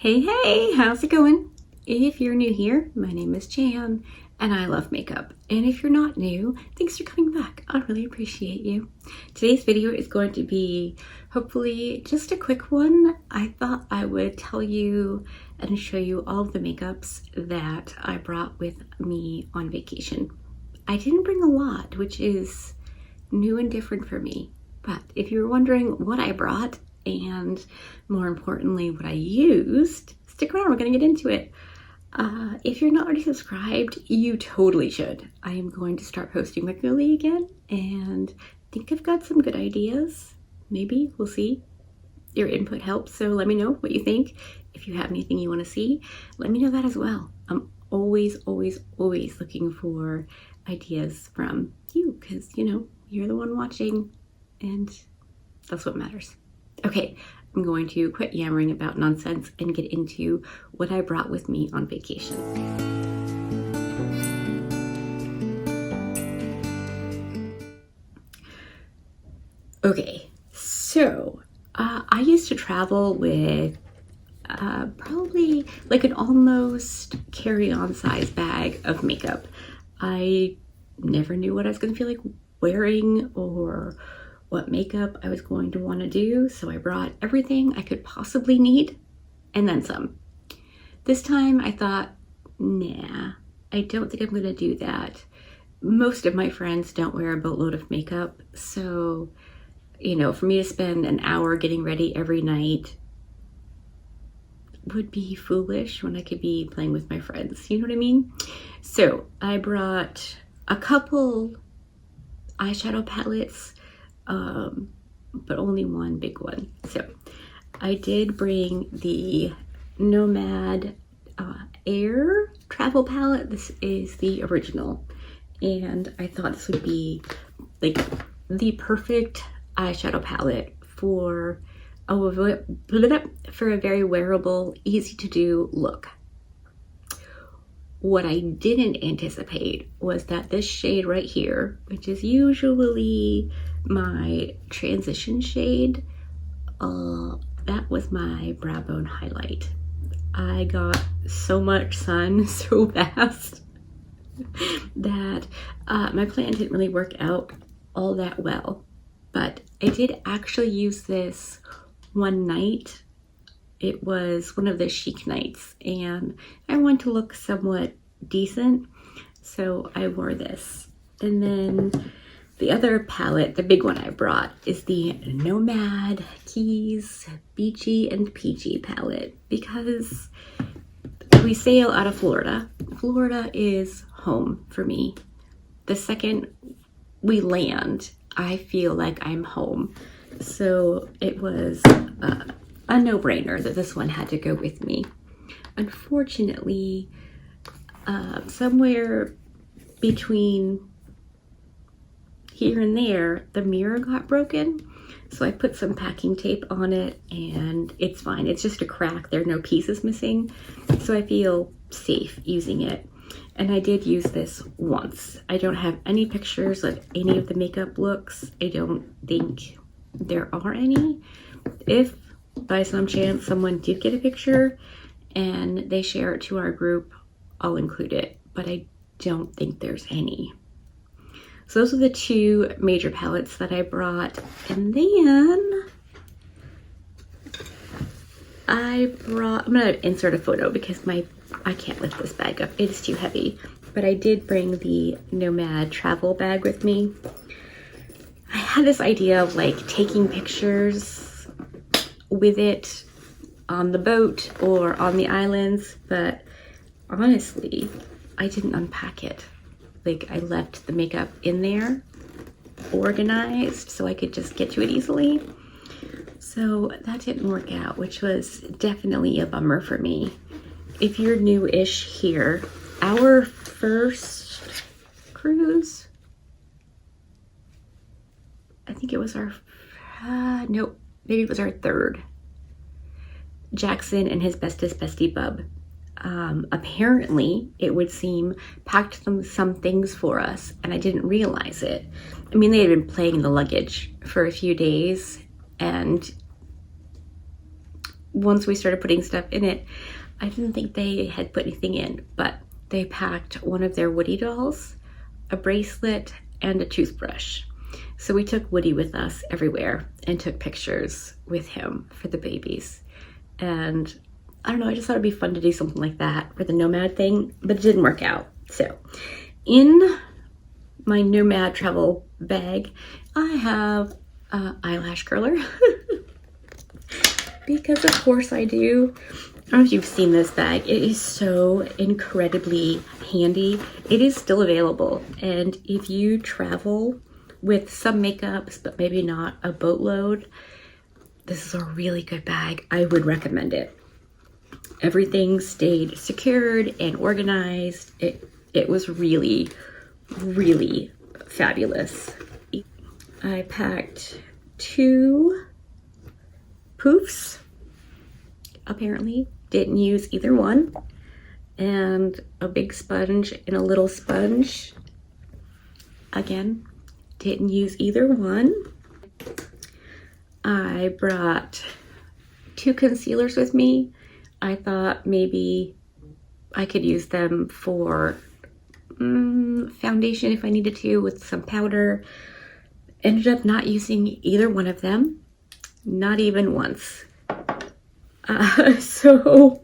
Hey, how's it going? If you're new here, my name is Jan and I love makeup. And if you're not new, thanks for coming back. I really appreciate you. Today's video is going to be hopefully just a quick one. I thought I would tell you and show you all of the makeups that I brought with me on vacation. I didn't bring a lot, which is new and different for me. But if you're wondering what I brought, and more importantly what I used, stick around, we're gonna get into it. If you're not already subscribed, you totally should. I am going to start posting regularly again and I think I've got some good ideas. Maybe, we'll see. Your input helps, so let me know what you think. If you have anything you want to see, let me know that as well. I'm always looking for ideas from you because, you know, you're the one watching and that's what matters. Okay, I'm going to quit yammering about nonsense and get into what I brought with me on vacation. Okay, so I used to travel with probably like an almost carry-on size bag of makeup. I never knew what I was going to feel like wearing or what makeup I was going to want to do, so I brought everything I could possibly need and then some. This time I thought, nah, I don't think I'm going to do that. Most of my friends don't wear a boatload of makeup, so, you know, for me to spend an hour getting ready every night would be foolish when I could be playing with my friends, you know what I mean? So I brought a couple eyeshadow palettes, but only one big one. So I did bring the Nomad Air travel palette. This is the original, and I thought this would be like the perfect eyeshadow palette for a very wearable, easy to do look. What I didn't anticipate was that this shade right here, which is usually my transition shade, that was my brow bone highlight. I got so much sun so fast that my plan didn't really work out all that well. But I did actually use this one night. It was one of the chic nights and I wanted to look somewhat decent, so I wore this. And then the other palette, the big one I brought, is the Nomad Keys Beachy and Peachy palette because we sail out of Florida. Florida is home for me. The second we land, I feel like I'm home. So it was a no-brainer that this one had to go with me. Unfortunately, somewhere between here and there, the mirror got broken. So I put some packing tape on it and it's fine. It's just a crack. There are no pieces missing. So I feel safe using it. And I did use this once. I don't have any pictures of any of the makeup looks. I don't think there are any. If by some chance someone did get a picture and they share it to our group, I'll include it, but I don't think there's any. So those are the two major palettes that I brought. And then I'm gonna insert a photo because I can't lift this bag up. It is too heavy. But I did bring the Nomad travel bag with me. I had this idea of like taking pictures with it on the boat or on the islands, but honestly, I didn't unpack it. Like I left the makeup in there organized so I could just get to it easily. So that didn't work out, which was definitely a bummer for me. If you're new-ish here, our first cruise, I think it was our, no, maybe it was our third. Jackson and his bestest bestie bub. Apparently, it would seem, packed some things for us, and I didn't realize it. I mean, they had been playing in the luggage for a few days, and once we started putting stuff in it, I didn't think they had put anything in, but they packed one of their Woody dolls, a bracelet, and a toothbrush. So we took Woody with us everywhere and took pictures with him for the babies. And I don't know, I just thought it'd be fun to do something like that for the Nomad thing, but it didn't work out. So in my Nomad travel bag, I have an eyelash curler because of course I do. I don't know if you've seen this bag. It is so incredibly handy. It is still available. And if you travel with some makeups, but maybe not a boatload, this is a really good bag. I would recommend it. Everything stayed secured and organized. It was really, really fabulous. I packed 2 poofs, apparently. Didn't use either one. And a big sponge and a little sponge. Again, didn't use either one. I brought 2 concealers with me. I thought maybe I could use them for foundation if I needed to with some powder. Ended up not using either one of them, not even once. So,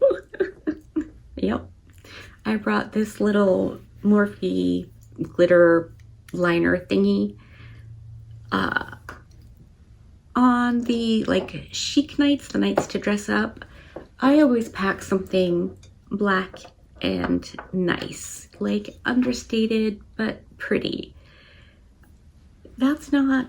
yep. I brought this little Morphe glitter liner thingy. On the like chic nights, the nights to dress up, I always pack something black and nice, like understated but pretty. That's not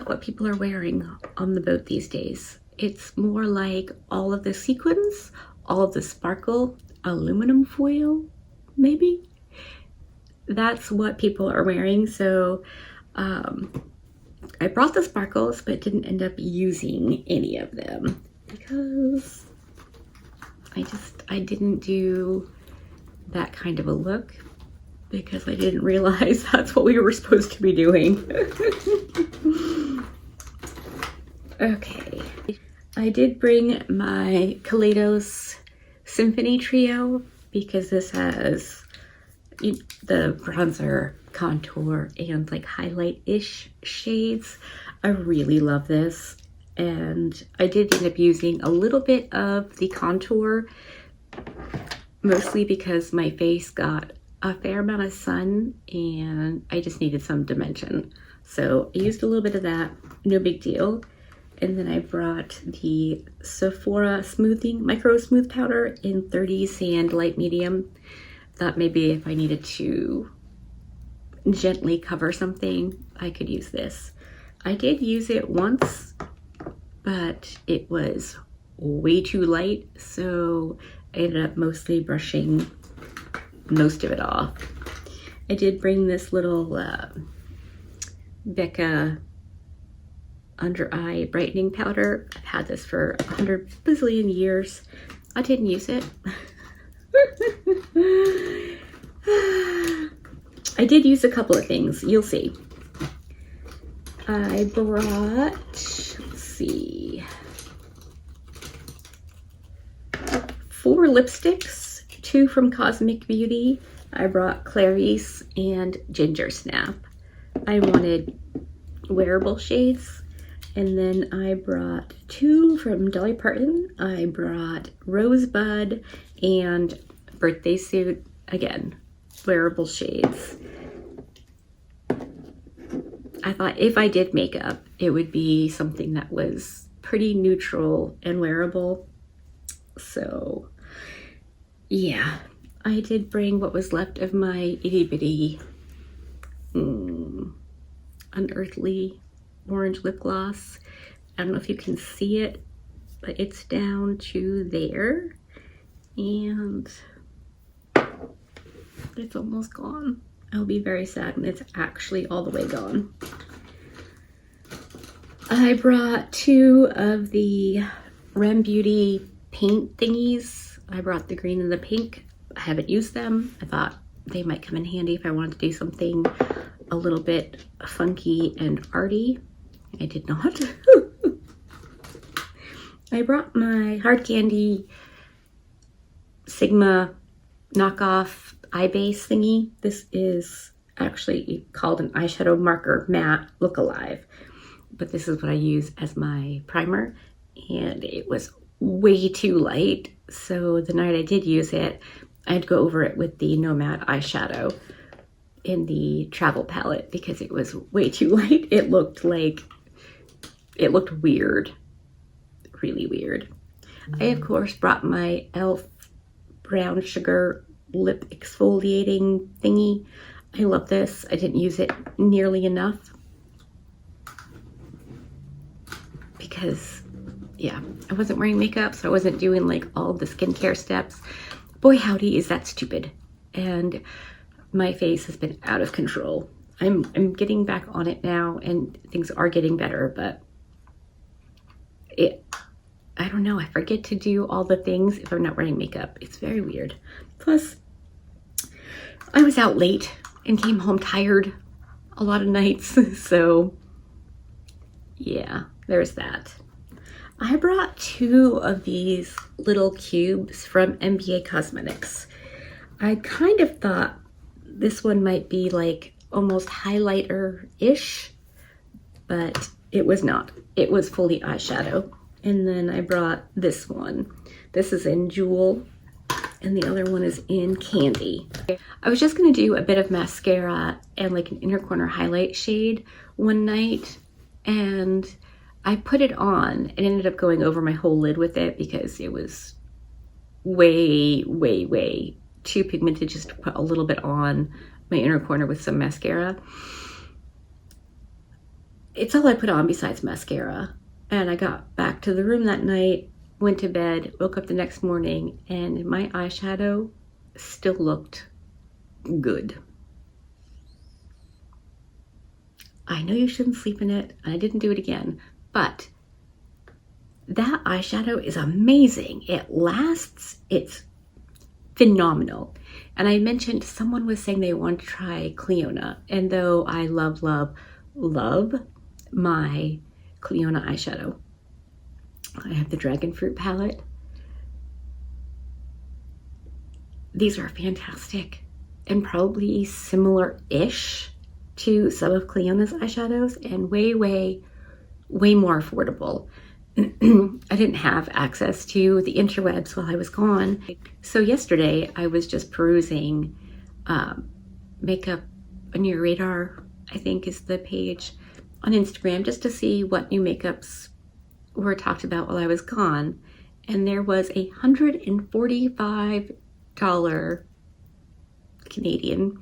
what people are wearing on the boat these days. It's more like all of the sequins, all of the sparkle, aluminum foil, maybe. That's what people are wearing. So I brought the sparkles, but didn't end up using any of them because I didn't do that kind of a look because I didn't realize that's what we were supposed to be doing. Okay. I did bring my Kaleidos Symphony Trio because this has the bronzer, contour, and like highlight-ish shades. I really love this. And I did end up using a little bit of the contour, mostly because my face got a fair amount of sun and I just needed some dimension. So I used a little bit of that, no big deal. And then I brought the Sephora smoothing, micro smooth powder in 30 sand light medium. Thought maybe if I needed to gently cover something, I could use this. I did use it once, but it was way too light, so I ended up mostly brushing most of it off. I did bring this little Becca under eye brightening powder. I've had this for 100 bazillion years. I didn't use it. I did use a couple of things, you'll see. I brought, let's see, 4 lipsticks, 2 from Cosmic Beauty. I brought Clarice and Ginger Snap. I wanted wearable shades. And then I brought 2 from Dolly Parton. I brought Rosebud and Birthday Suit, again, wearable shades. I thought if I did makeup, it would be something that was pretty neutral and wearable. So yeah, I did bring what was left of my itty bitty unearthly orange lip gloss. I don't know if you can see it, but it's down to there and it's almost gone. I'll be very sad when it's actually all the way gone. I brought 2 of the Rem Beauty paint thingies. I brought the green and the pink. I haven't used them. I thought they might come in handy if I wanted to do something a little bit funky and arty. I did not. I brought my hard candy Sigma knockoff eye base thingy. This is actually called an eyeshadow marker matte look alive, but this is what I use as my primer, and it was way too light, so the night I did use it, I had to go over it with the Nomad eyeshadow in the travel palette because it was way too light. It looked weird, really weird. I of course brought my e.l.f. brown sugar lip exfoliating thingy. I love this. I didn't use it nearly enough because, yeah, I wasn't wearing makeup, so I wasn't doing like all the skincare steps. Boy howdy, is that stupid. And my face has been out of control. I'm getting back on it now and things are getting better, but I don't know, I forget to do all the things if I'm not wearing makeup. It's very weird. Plus, I was out late and came home tired a lot of nights, so yeah, there's that. I brought 2 of these little cubes from MBA Cosmetics. I kind of thought this one might be like almost highlighter-ish, but it was not. It was fully eyeshadow. And then I brought this one. This is in Jewel, and the other one is in Candy. I was just gonna do a bit of mascara and like an inner corner highlight shade one night, and I put it on and ended up going over my whole lid with it because it was way, way, way too pigmented just to put a little bit on my inner corner with some mascara. It's all I put on besides mascara. And I got back to the room that night, went to bed, woke up the next morning, and my eyeshadow still looked good. I know you shouldn't sleep in it, and I didn't do it again, but that eyeshadow is amazing. It lasts, it's phenomenal. And I mentioned someone was saying they want to try Cliona, and though I love, love, love my Cliona eyeshadow, I have the Dragon Fruit palette. These are fantastic and probably similar-ish to some of Cliona's eyeshadows and way, way, way more affordable. I didn't have access to the interwebs while I was gone. So yesterday I was just perusing Makeup on Your Radar, I think is the page on Instagram, just to see what new makeups were talked about while I was gone. And there was a $145 Canadian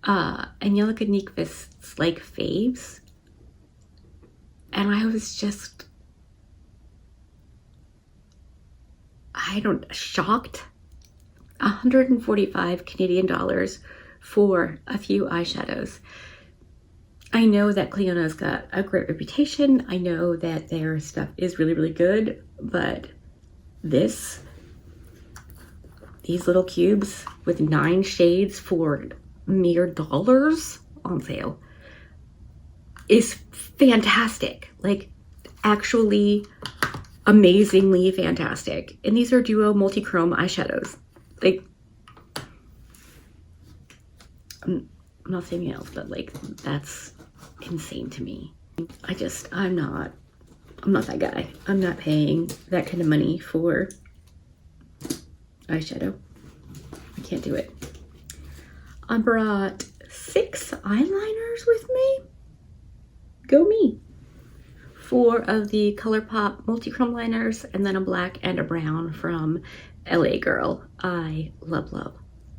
Angelica Nyqvist's like faves. And I was just, shocked. 145 Canadian dollars for a few eyeshadows. I know that Cliona's got a great reputation. I know that their stuff is really, really good, but these little cubes with 9 shades for mere dollars on sale is fantastic. Like, actually amazingly fantastic. And these are duo multi-chrome eyeshadows. Like, I'm not saying else, but like, that's insane to me. I'm not that guy. I'm not paying that kind of money for eyeshadow. I can't do it. I brought 6 eyeliners with me. Go me. 4 of the ColourPop multi-chrome liners, and then a black and a brown from LA Girl. I love, love,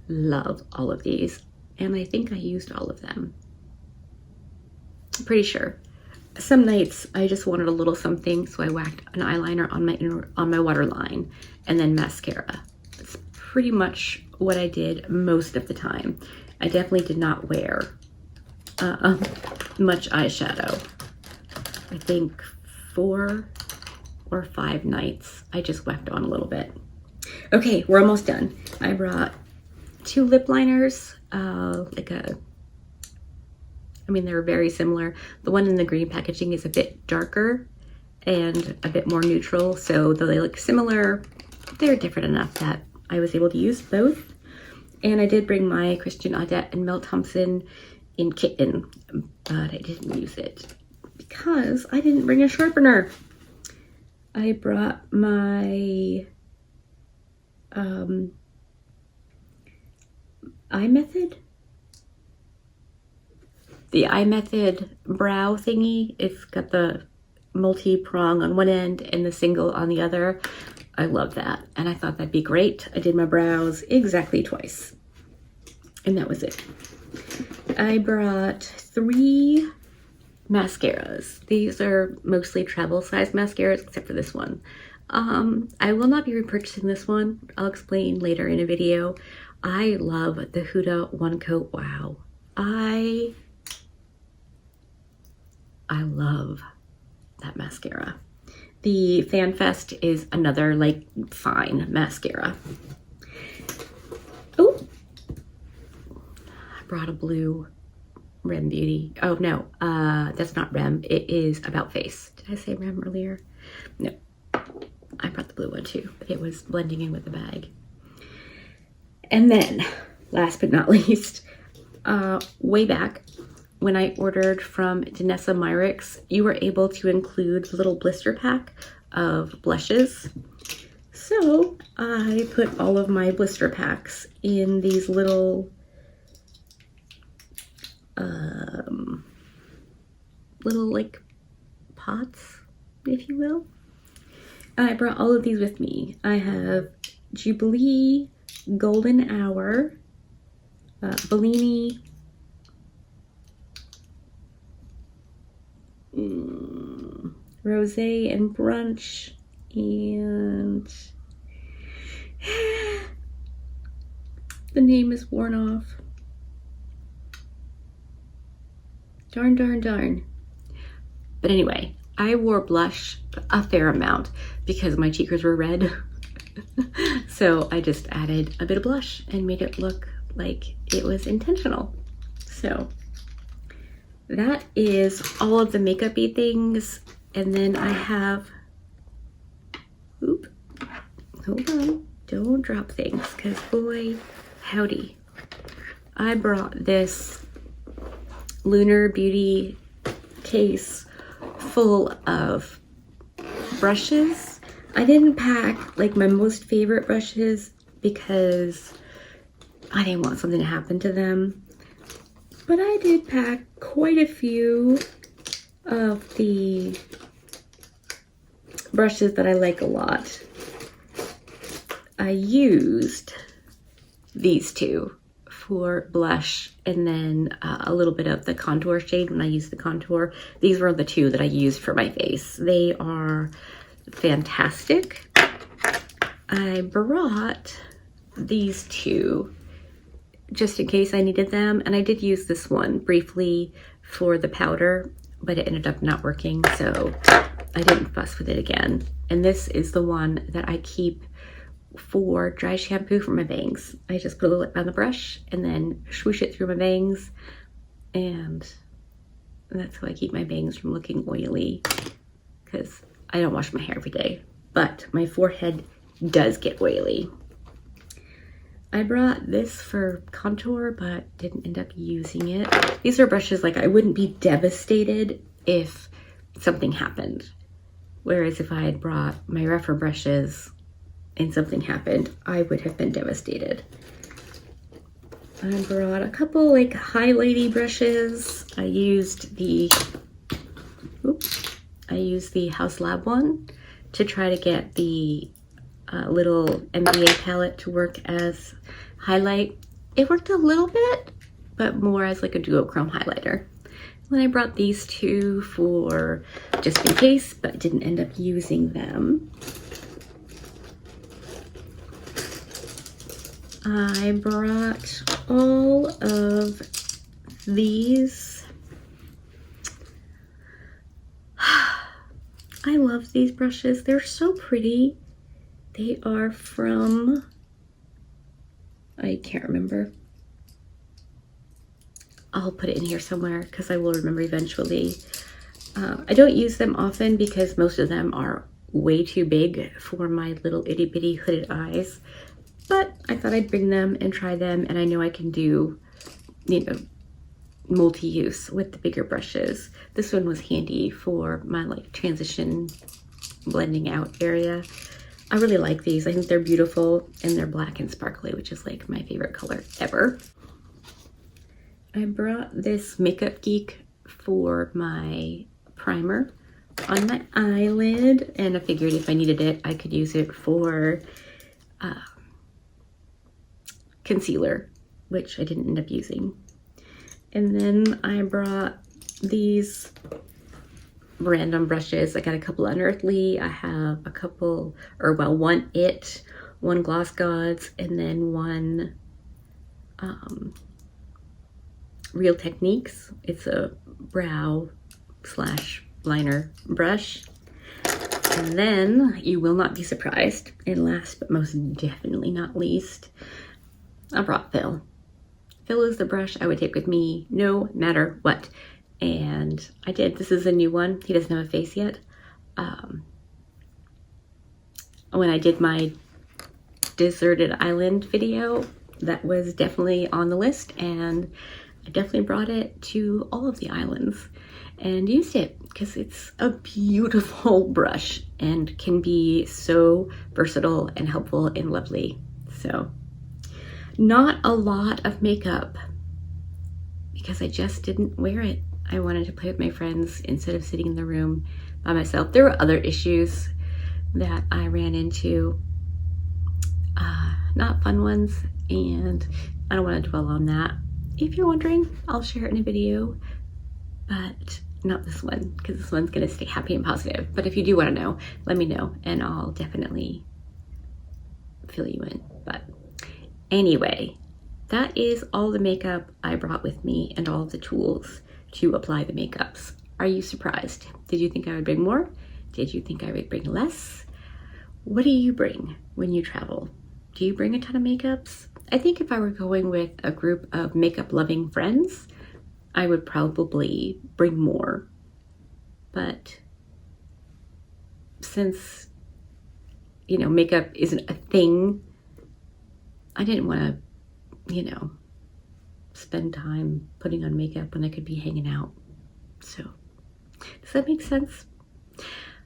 love all of these. And I think I used all of them. I'm pretty sure. Some nights I just wanted a little something, so I whacked an eyeliner on my waterline and then mascara. That's pretty much what I did most of the time. I definitely did not wear much eyeshadow. I think 4 or 5 nights I just whacked on a little bit. Okay, we're almost done. I brought 2 lip liners, they're very similar. The one in the green packaging is a bit darker, and a bit more neutral. So though they look similar, they're different enough that I was able to use both. And I did bring my Christian Audette and Mel Thompson in Kitten, but I didn't use it because I didn't bring a sharpener. I brought my iMethod. The iMethod brow thingy. It's got the multi-prong on one end and the single on the other. I love that, and I thought that'd be great. I did my brows exactly twice, and that was it. I brought 3 mascaras. These are mostly travel size mascaras, except for this one. I will not be repurchasing this one. I'll explain later in a video. I love the Huda One Coat Wow. I love that mascara. The Fan Fest is another like fine mascara. Oh, I brought a blue Rem Beauty. Oh no, that's not Rem. It is About Face. Did I say Rem earlier? No, I brought the blue one too. It was blending in with the bag. And then, last but not least, way back when I ordered from Danessa Myricks, you were able to include the little blister pack of blushes. So I put all of my blister packs in these little like pots, if you will. And I brought all of these with me. I have Jubilee, Golden Hour, Bellini, Rosé and Brunch, and the name is worn off. Darn. But anyway, I wore blush a fair amount because my cheekers were red. So I just added a bit of blush and made it look like it was intentional. So that is all of the makeup-y things. And then I have, hold on, don't drop things, because boy, howdy. I brought this Lunar Beauty case full of brushes. I didn't pack like my most favorite brushes because I didn't want something to happen to them. But I did pack quite a few of the brushes that I like a lot. I used these 2 for blush and then a little bit of the contour shade when I used the contour. These were the 2 that I used for my face. They are fantastic. I brought these 2 just in case I needed them, and I did use this one briefly for the powder, but it ended up not working, so I didn't fuss with it again. And this is the one that I keep for dry shampoo for my bangs. I just put a little on the brush and then swoosh it through my bangs, and that's how I keep my bangs from looking oily, because I don't wash my hair every day, but my forehead does get oily. I brought this for contour, but didn't end up using it. These are brushes like I wouldn't be devastated if something happened. Whereas if I had brought my rougher brushes and something happened, I would have been devastated. I brought a couple like highlighty brushes. I used the House Lab one to try to get the little NBA palette to work as highlight. It worked a little bit, but more as like a duochrome highlighter. Then I brought these 2 for just in case, but didn't end up using them. I brought all of these. I love these brushes. They're so pretty. They are from, I can't remember. I'll put it in here somewhere because I will remember eventually. I don't use them often because most of them are way too big for my little itty bitty hooded eyes, but I thought I'd bring them and try them, and I know I can do, you know, multi-use with the bigger brushes. This one was handy for my like transition blending out area. I really like these. I think they're beautiful, and they're black and sparkly, which is like my favorite color ever. I brought this Makeup Geek for my primer on my eyelid, and I figured if I needed it, I could use it for concealer, which I didn't end up using. And then I brought these random brushes. I got a couple Unearthly, I have a couple, or well, one It, one Gloss Gods, and then one Real Techniques. It's a brow slash liner brush. And then, you will not be surprised, and last but most definitely not least, I brought Phil. Phil is the brush I would take with me no matter what. And I did. This is a new one. He doesn't have a face yet. When I did my deserted island video, that was definitely on the list, and I definitely brought it to all of the islands and used it because it's a beautiful brush and can be so versatile and helpful and lovely. So not a lot of makeup because I just didn't wear it. I wanted to play with my friends instead of sitting in the room by myself. There were other issues that I ran into, not fun ones, and I don't want to dwell on that. If you're wondering, I'll share it in a video, but not this one, because this one's gonna stay happy and positive. But if you do want to know, let me know, and I'll definitely fill you in. But anyway, that is all the makeup I brought with me and all the tools to apply the makeups. Are you surprised? Did you think I would bring more? Did you think I would bring less? What do you bring when you travel? Do you bring a ton of makeups? I think if I were going with a group of makeup loving friends, I would probably bring more. But since, you know, makeup isn't a thing, I didn't want to, you know, spend time putting on makeup when I could be hanging out. So, does that make sense?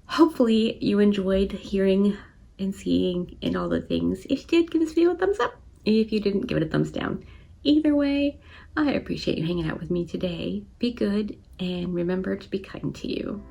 Hopefully you enjoyed hearing and seeing and all the things. If you did, give this video a thumbs up. If you didn't, give it a thumbs down. Either way, I appreciate you hanging out with me today. Be good, and remember to be kind to you.